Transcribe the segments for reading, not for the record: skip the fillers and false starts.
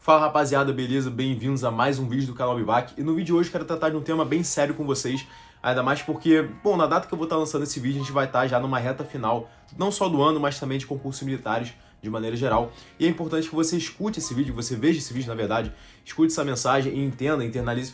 Fala rapaziada, beleza? Bem-vindos a mais um vídeo do canal Bivac. E no vídeo de hoje eu quero tratar de um tema bem sério com vocês. Ainda mais porque, bom, na data que eu vou estar lançando esse vídeo, a gente vai estar já numa reta final, não só do ano, mas também de concursos militares de maneira geral. E é importante que você escute esse vídeo, você veja esse vídeo, na verdade, escute essa mensagem e entenda, internalize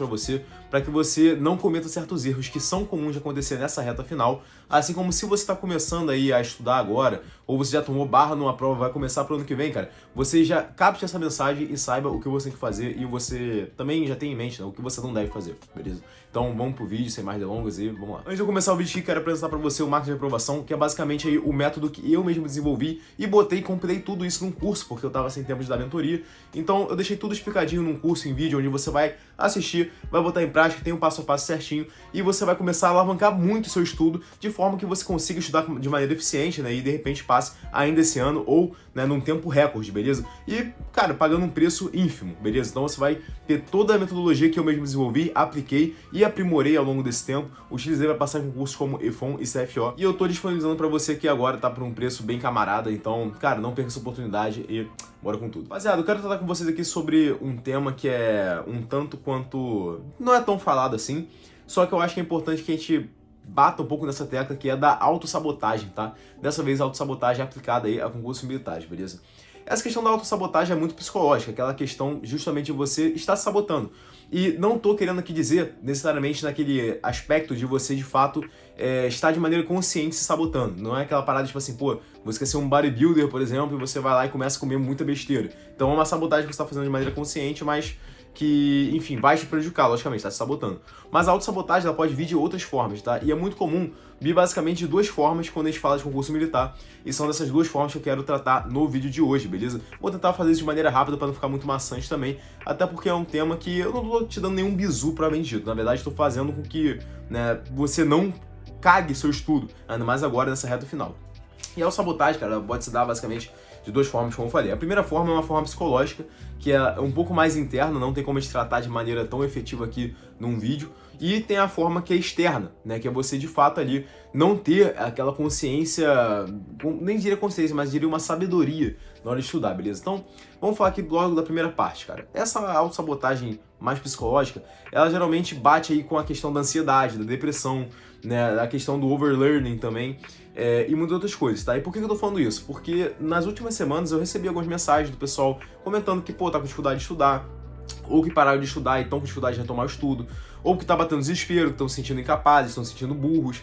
para que você não cometa certos erros que são comuns de acontecer nessa reta final, assim como se você está começando aí a estudar agora, ou você já tomou barra numa prova, vai começar pro ano que vem, cara, você já capte essa mensagem e saiba o que você tem que fazer e você também já tem em mente, né, o que você não deve fazer, beleza? Então vamos pro vídeo, sem mais delongas e vamos lá. Antes de eu começar o vídeo aqui, quero apresentar para você o Marketing de Aprovação, que é basicamente aí o método que eu mesmo desenvolvi e compilei tudo isso num curso, porque eu tava sem tempo de dar mentoria. Então eu deixei tudo explicadinho num curso em vídeo, onde você vai assistir, vai botar em prática, tem um passo a passo certinho, e você vai começar a alavancar muito o seu estudo, de forma que você consiga estudar de maneira eficiente, né, e de repente passe ainda esse ano, ou, né, num tempo recorde, beleza? E, cara, pagando um preço ínfimo, beleza? Então você vai ter toda a metodologia que eu mesmo desenvolvi, apliquei e aprimorei ao longo desse tempo, utilizei para passar em concursos como EFON e CFO, e eu tô disponibilizando para você aqui agora, tá por um preço bem camarada, então, cara, não perca essa oportunidade e bora com tudo. Rapaziada, eu quero tratar com vocês aqui sobre um tema que é um tanto quanto... não é tão falado assim, só que eu acho que é importante que a gente bata um pouco nessa tecla, que é da autossabotagem, tá? Dessa vez a autossabotagem aplicada aí a concursos militares, beleza? Essa questão da autossabotagem é muito psicológica, aquela questão justamente de você estar se sabotando. E não tô querendo aqui dizer necessariamente naquele aspecto de você de fato estar de maneira consciente se sabotando. Não é aquela parada tipo assim, pô, você quer ser um bodybuilder, por exemplo, e você vai lá e começa a comer muita besteira. Então é uma sabotagem que você está fazendo de maneira consciente, mas que, enfim, vai te prejudicar, logicamente, tá se sabotando. Mas a autossabotagem, ela pode vir de outras formas, tá? E é muito comum vir basicamente de duas formas quando a gente fala de concurso militar, e são dessas duas formas que eu quero tratar no vídeo de hoje, beleza? Vou tentar fazer isso de maneira rápida para não ficar muito maçante também, até porque é um tema que eu não tô te dando nenhum bizu propriamente dito, na verdade estou fazendo com que, né, você não cague seu estudo, ainda mais agora nessa reta final. E a autossabotagem, cara, pode se dar basicamente de duas formas, como eu falei. A primeira forma é uma forma psicológica, que é um pouco mais interna, não tem como a gente tratar de maneira tão efetiva aqui num vídeo. E tem a forma que é externa, né, que é você de fato ali não ter aquela consciência, nem diria consciência, mas diria uma sabedoria na hora de estudar, beleza? Então, vamos falar aqui logo da primeira parte, cara. Essa autossabotagem mais psicológica, ela geralmente bate aí com a questão da ansiedade, da depressão, né, a questão do overlearning também, e muitas outras coisas, tá? E por que eu tô falando isso? Porque nas últimas semanas eu recebi algumas mensagens do pessoal comentando que, pô, tá com dificuldade de estudar, ou que pararam de estudar e estão com dificuldade de retomar o estudo, ou que tá batendo desespero, que estão se sentindo incapazes, estão se sentindo burros,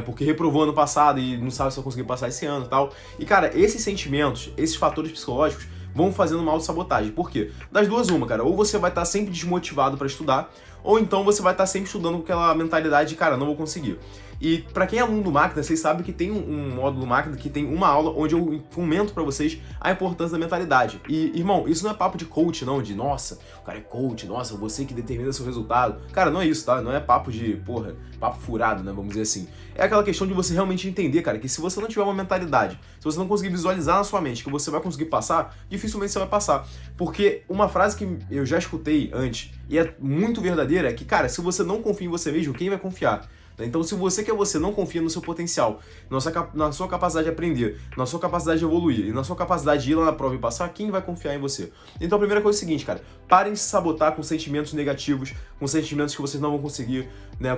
porque reprovou ano passado e não sabe se vai conseguir passar esse ano e tal. E, cara, esses sentimentos, esses fatores psicológicos vão fazendo uma autossabotagem. Por quê? Das duas, uma, cara. Ou você vai estar sempre desmotivado para estudar, ou então você vai estar sempre estudando com aquela mentalidade de, cara, não vou conseguir. E pra quem é aluno do Máquina, vocês sabem que tem um módulo Máquina que tem uma aula onde eu comento pra vocês a importância da mentalidade. E, irmão, isso não é papo de coach, não, de nossa, o cara é coach, nossa, você que determina seu resultado. Cara, não é isso, tá? Não é papo de, porra, papo furado, né, vamos dizer assim. É aquela questão de você realmente entender, cara, que se você não tiver uma mentalidade, se você não conseguir visualizar na sua mente que você vai conseguir passar, dificilmente você vai passar. Porque uma frase que eu já escutei antes, e é muito verdadeira, é que, cara, se você não confia em você mesmo, quem vai confiar? Então, se você não confia no seu potencial, na sua capacidade de aprender, na sua capacidade de evoluir e na sua capacidade de ir lá na prova e passar, quem vai confiar em você? Então, a primeira coisa é o seguinte, cara, parem de se sabotar com sentimentos negativos, com sentimentos que vocês não vão conseguir, né,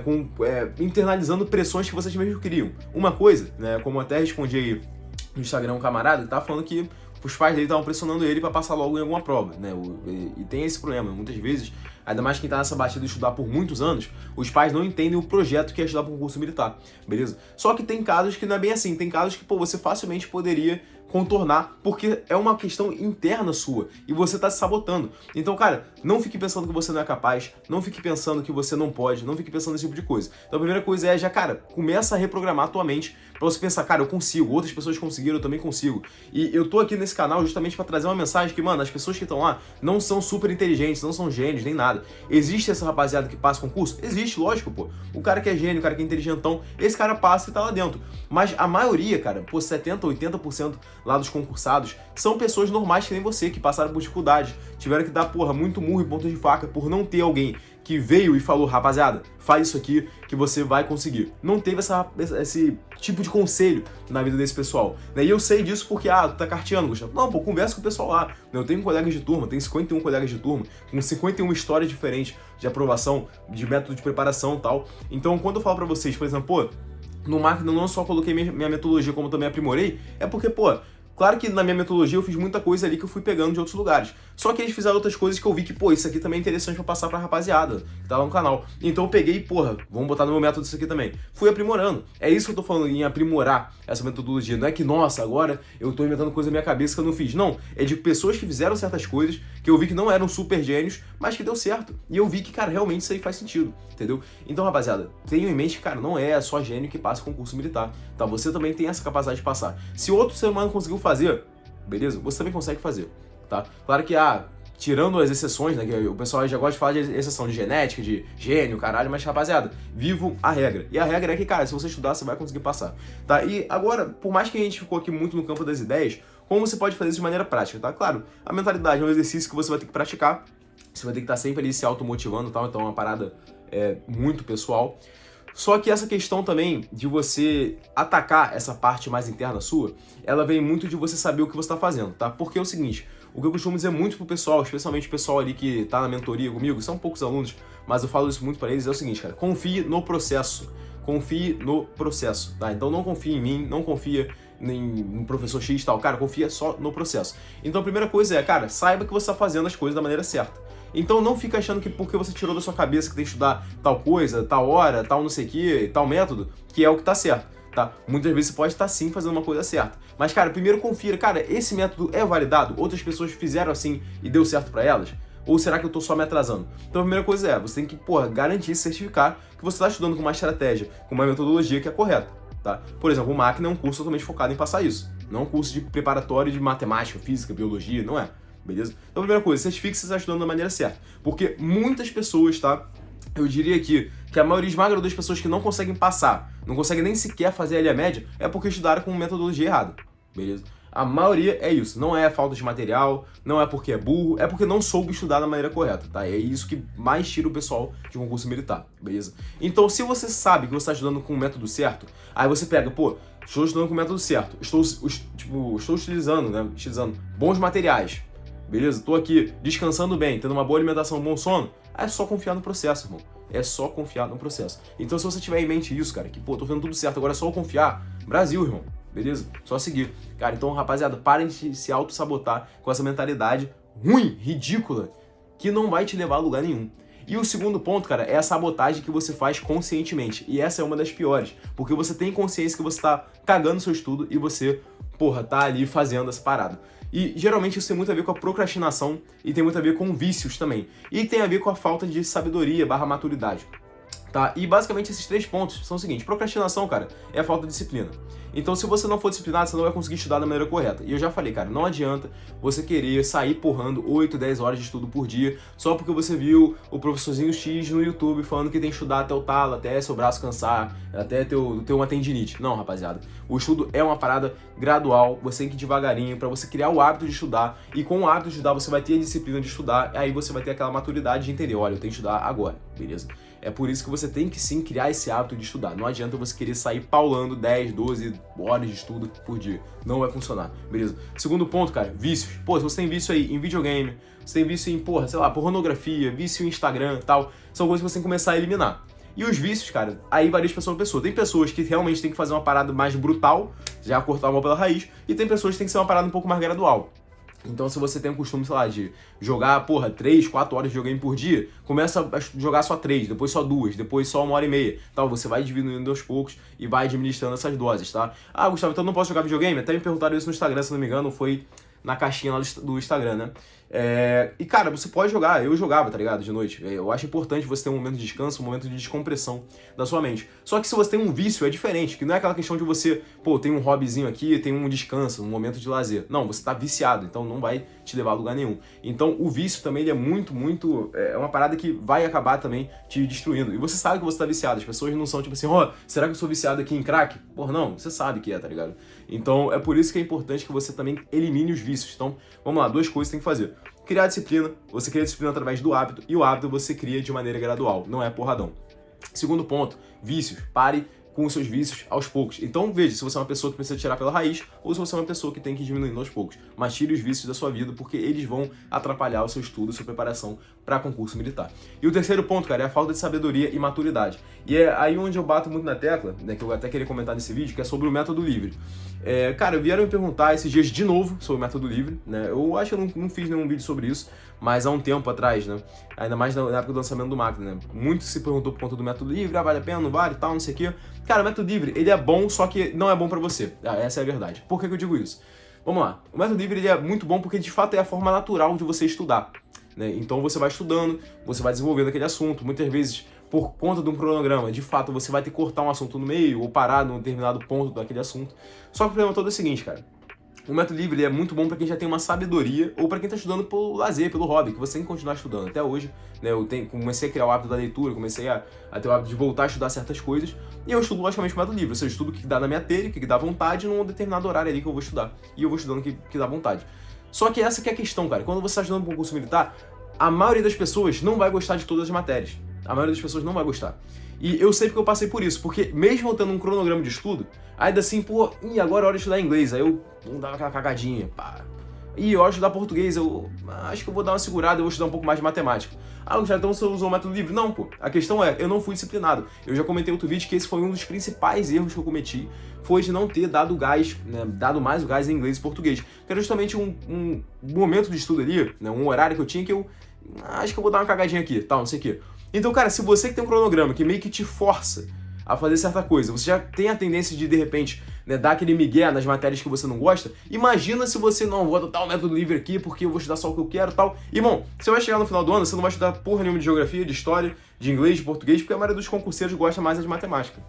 internalizando pressões que vocês mesmos criam. Uma coisa, né, como eu até respondi aí no Instagram um camarada, ele tava falando que os pais dele estavam pressionando ele para passar logo em alguma prova, né? E tem esse problema, muitas vezes, ainda mais quem tá nessa batida de estudar por muitos anos, os pais não entendem o projeto que é estudar para um concurso militar, beleza? Só que tem casos que não é bem assim, tem casos que, pô, você facilmente poderia contornar, porque é uma questão interna sua, e você tá se sabotando. Então, cara, não fique pensando que você não é capaz, não fique pensando que você não pode, não fique pensando nesse tipo de coisa. Então, a primeira coisa é já, cara, começa a reprogramar a tua mente pra você pensar, cara, eu consigo, outras pessoas conseguiram, eu também consigo. E eu tô aqui nesse canal justamente pra trazer uma mensagem que, mano, as pessoas que estão lá não são super inteligentes, não são gênios, nem nada. Existe essa rapaziada que passa concurso? Existe, lógico, pô. O cara que é gênio, o cara que é inteligentão, esse cara passa e tá lá dentro. Mas a maioria, cara, pô, 70%, 80% lá dos concursados são pessoas normais que nem você, que passaram por dificuldade, tiveram que dar, porra, muito murro e ponta de faca por não ter alguém que veio e falou, rapaziada, faz isso aqui que você vai conseguir. Não teve esse tipo de conselho na vida desse pessoal. E eu sei disso porque, tu tá carteando, Gustavo. Não, pô, conversa com o pessoal lá. Eu tenho colegas de turma, tenho 51 colegas de turma, com 51 histórias diferentes de aprovação, de método de preparação e tal. Então, quando eu falo pra vocês, por exemplo, pô, no marketing eu não só coloquei minha metodologia, como também aprimorei, é porque, pô, claro que na minha metodologia eu fiz muita coisa ali que eu fui pegando de outros lugares. Só que eles fizeram outras coisas que eu vi que, pô, isso aqui também é interessante pra passar pra rapaziada que tá lá no canal. Então eu peguei, porra, vamos botar no meu método isso aqui também. Fui aprimorando. É isso que eu tô falando em aprimorar essa metodologia. Não é que, nossa, agora eu tô inventando coisa na minha cabeça que eu não fiz. Não, é de pessoas que fizeram certas coisas que eu vi que não eram super gênios, mas que deu certo. E eu vi que, cara, realmente isso aí faz sentido, entendeu? Então, rapaziada, tenham em mente que, cara, não é só gênio que passa concurso militar, tá? Você também tem essa capacidade de passar. Se outro ser humano conseguiu fazer, beleza? Você também consegue fazer, tá? Claro que, tirando as exceções, né, que o pessoal já gosta de falar de exceção de genética, de gênio, caralho, mas, rapaziada, vivo a regra. E a regra é que, cara, se você estudar, você vai conseguir passar, tá? E agora, por mais que a gente ficou aqui muito no campo das ideias, como você pode fazer isso de maneira prática, tá? Claro, a mentalidade é um exercício que você vai ter que praticar, você vai ter que estar sempre ali se automotivando e tal, então é uma parada muito pessoal. Só que essa questão também de você atacar essa parte mais interna sua, ela vem muito de você saber o que você está fazendo, tá? Porque é o seguinte, o que eu costumo dizer muito pro pessoal, especialmente o pessoal ali que tá na mentoria comigo, são poucos alunos, mas eu falo isso muito para eles, é o seguinte, cara, confie no processo. Confie no processo, tá? Então não confie em mim, não confia no professor X e tal, cara, confia só no processo. Então a primeira coisa é, cara, saiba que você está fazendo as coisas da maneira certa. Então não fica achando que porque você tirou da sua cabeça que tem que estudar tal coisa, tal hora, tal não sei o que, tal método, que é o que tá certo, tá? Muitas vezes você pode estar sim fazendo uma coisa certa. Mas, cara, primeiro confira, cara, esse método é validado? Outras pessoas fizeram assim e deu certo pra elas? Ou será que eu tô só me atrasando? Então a primeira coisa é, você tem que, garantir, certificar que você está estudando com uma estratégia, com uma metodologia que é correta, tá? Por exemplo, o máquina é um curso totalmente focado em passar isso. Não é um curso de preparatório de matemática, física, biologia, não é. Beleza? Então a primeira coisa, certifique que você está estudando da maneira certa. Porque muitas pessoas, tá? Eu diria que a maioria esmagadora das pessoas que não conseguem passar, não conseguem nem sequer fazer a linha média, é porque estudaram com metodologia errada. Beleza? A maioria é isso, não é falta de material, não é porque é burro, é porque não soube estudar da maneira correta, tá? É isso que mais tira o pessoal de concurso militar, beleza? Então, se você sabe que você está estudando com o método certo, aí você pega, estou estudando com o método certo, estou utilizando, né? Utilizando bons materiais, beleza? Estou aqui descansando bem, tendo uma boa alimentação, um bom sono, é só confiar no processo, irmão. É só confiar no processo. Então, se você tiver em mente isso, cara, que, tô fazendo tudo certo, agora é só confiar, Brasil, irmão. Beleza? Só seguir. Cara, então, rapaziada, parem de se auto-sabotar com essa mentalidade ruim, ridícula, que não vai te levar a lugar nenhum. E o segundo ponto, cara, é a sabotagem que você faz conscientemente. E essa é uma das piores. Porque você tem consciência que você tá cagando seu estudo e você, tá ali fazendo essa parada. E geralmente isso tem muito a ver com a procrastinação e tem muito a ver com vícios também. E tem a ver com a falta de sabedoria / maturidade. Tá? E basicamente esses 3 pontos são o seguinte: procrastinação, cara, é a falta de disciplina. Então, se você não for disciplinado, você não vai conseguir estudar da maneira correta. E eu já falei, cara, não adianta você querer sair porrando 8, 10 horas de estudo por dia só porque você viu o professorzinho X no YouTube falando que tem que estudar até o talo, até seu braço cansar, até ter uma tendinite. Não, rapaziada. O estudo é uma parada gradual, você tem que ir devagarinho pra você criar o hábito de estudar. E com o hábito de estudar, você vai ter a disciplina de estudar, e aí você vai ter aquela maturidade de entender, olha, eu tenho que estudar agora, beleza? É por isso que você tem que sim criar esse hábito de estudar. Não adianta você querer sair paulando 10, 12 horas de estudo por dia. Não vai funcionar, beleza? Segundo ponto, cara, vícios. Se você tem vício aí em videogame, você tem vício em, pornografia, vício em Instagram e tal, são coisas que você tem que começar a eliminar. E os vícios, cara, aí varia de pessoa pra pessoa. Tem pessoas que realmente tem que fazer uma parada mais brutal, já cortar uma pela raiz, e tem pessoas que tem que ser uma parada um pouco mais gradual. Então, se você tem o costume, de jogar, 3, 4 horas de videogame por dia, começa a jogar só 3, depois só 2, depois só 1h30, tal. Você vai diminuindo aos poucos e vai administrando essas doses, tá? Ah, Gustavo, então eu não posso jogar videogame? Até me perguntaram isso no Instagram, se não me engano, foi na caixinha lá do Instagram, né? E, cara, você pode jogar, eu jogava, tá ligado, de noite. Eu acho importante você ter um momento de descanso, um momento de descompressão da sua mente. Só que se você tem um vício, é diferente, que não é aquela questão de você, tem um hobbyzinho aqui, tem um descanso, um momento de lazer. Não, você tá viciado, então não vai te levar a lugar nenhum. Então, o vício também, ele é muito, é uma parada que vai acabar também te destruindo. E você sabe que você tá viciado, as pessoas não são tipo assim, será que eu sou viciado aqui em crack? Não, você sabe que é, tá ligado? Então, é por isso que é importante que você também elimine os vícios. Então, vamos lá, 2 coisas que você tem que fazer. criar disciplina, você cria disciplina através do hábito, e o hábito você cria de maneira gradual, não é porradão. Segundo ponto, vícios. Pare com os seus vícios aos poucos. Então veja se você é uma pessoa que precisa tirar pela raiz ou se você é uma pessoa que tem que ir diminuindo aos poucos. Mas tire os vícios da sua vida porque eles vão atrapalhar o seu estudo, a sua preparação para concurso militar. E o terceiro ponto, cara, é a falta de sabedoria e maturidade. E é aí onde eu bato muito na tecla, né, que eu até queria comentar nesse vídeo, que é sobre o método livre. Cara, vieram me perguntar esses dias de novo sobre o método livre, né? Eu acho que eu não fiz nenhum vídeo sobre isso, mas há um tempo atrás, né? Ainda mais na época do lançamento do Máquina, né? Muito se perguntou por conta do método livre, vale a pena, não vale, tal, não sei o quê. Cara, o método livre, ele é bom, só que não é bom pra você. Essa é a verdade. Por que eu digo isso? Vamos lá. O método livre, ele é muito bom porque, de fato, é a forma natural de você estudar, né? Então, você vai estudando, você vai desenvolvendo aquele assunto. Muitas vezes, por conta de um cronograma, de fato, você vai ter que cortar um assunto no meio ou parar num determinado ponto daquele assunto. Só que o problema todo é o seguinte, cara. O método livre é muito bom para quem já tem uma sabedoria ou para quem está estudando pelo lazer, pelo hobby, que você tem que continuar estudando. Até hoje, né, comecei a criar o hábito da leitura, comecei a ter o hábito de voltar a estudar certas coisas, e eu estudo logicamente o método livre. Ou seja, eu estudo o que dá na minha telha, o que dá vontade, num determinado horário ali que eu vou estudar. E eu vou estudando o que dá vontade. Só que essa que é a questão, cara. Quando você está estudando para um concurso militar, a maioria das pessoas não vai gostar de todas as matérias. A maioria das pessoas não vai gostar. E eu sei porque eu passei por isso, porque mesmo eu tendo um cronograma de estudo, ainda assim, pô, agora é hora de estudar inglês, aí eu vou dar aquela cagadinha, pá. E hora de estudar português, eu acho que eu vou dar uma segurada, eu vou estudar um pouco mais de matemática. Ah, então você usou o método livre? Não, pô. A questão é, eu não fui disciplinado. Eu já comentei em outro vídeo que esse foi um dos principais erros que eu cometi, foi de não ter dado gás, né, dado mais o gás em inglês e português. Que era justamente um momento de estudo ali, né, um horário que eu tinha que eu acho que eu vou dar uma cagadinha aqui, tal, não sei o quê. Então, cara, se você que tem um cronograma que meio que te força a fazer certa coisa, você já tem a tendência de repente, né, dar aquele migué nas matérias que você não gosta, imagina se você não vou adotar o método livre aqui porque eu vou estudar só o que eu quero e tal. Irmão, você vai chegar no final do ano, você não vai estudar porra nenhuma de geografia, de história, de inglês, de português, porque a maioria dos concurseiros gosta mais de matemática.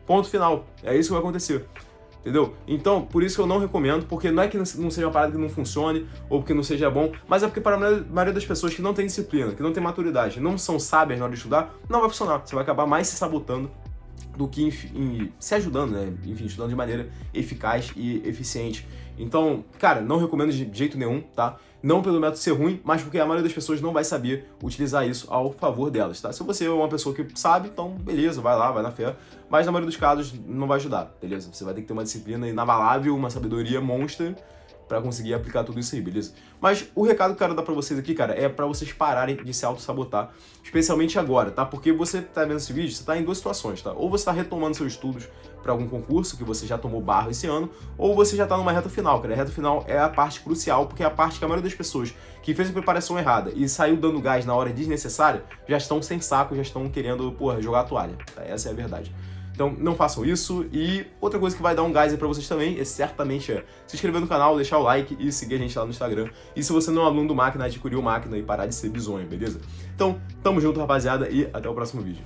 Ponto final. É isso que vai acontecer. Entendeu? Então, por isso que eu não recomendo, porque não é que não seja uma parada que não funcione, ou porque não seja bom, mas é porque para a maioria das pessoas que não tem disciplina, que não tem maturidade, não são sábias na hora de estudar, não vai funcionar. Você vai acabar mais se sabotando do que se ajudando, né? Enfim, estudando de maneira eficaz e eficiente. Então, cara, não recomendo de jeito nenhum, tá? Não pelo método ser ruim, mas porque a maioria das pessoas não vai saber utilizar isso ao favor delas, tá? Se você é uma pessoa que sabe, então beleza, vai lá, vai na fé. Mas na maioria dos casos não vai ajudar, beleza? Você vai ter que ter uma disciplina inabalável, uma sabedoria monstra pra conseguir aplicar tudo isso aí, beleza? Mas o recado que eu quero dar pra vocês aqui, cara, é pra vocês pararem de se auto-sabotar, especialmente agora, tá? Porque você tá vendo esse vídeo, você tá em duas situações, tá? Ou você tá retomando seus estudos pra algum concurso que você já tomou barro esse ano, ou você já tá numa reta final, cara. A reta final é a parte crucial, porque é a parte que a maioria das pessoas que fez a preparação errada e saiu dando gás na hora desnecessária, já estão sem saco, já estão querendo, porra, jogar a toalha, tá? Essa é a verdade. Então, não façam isso. E outra coisa que vai dar um gás aí pra vocês também, certamente se inscrever no canal, deixar o like e seguir a gente lá no Instagram. E se você não é aluno do Máquina, adquirir o Máquina e parar de ser bizonho, beleza? Então, tamo junto, rapaziada, e até o próximo vídeo.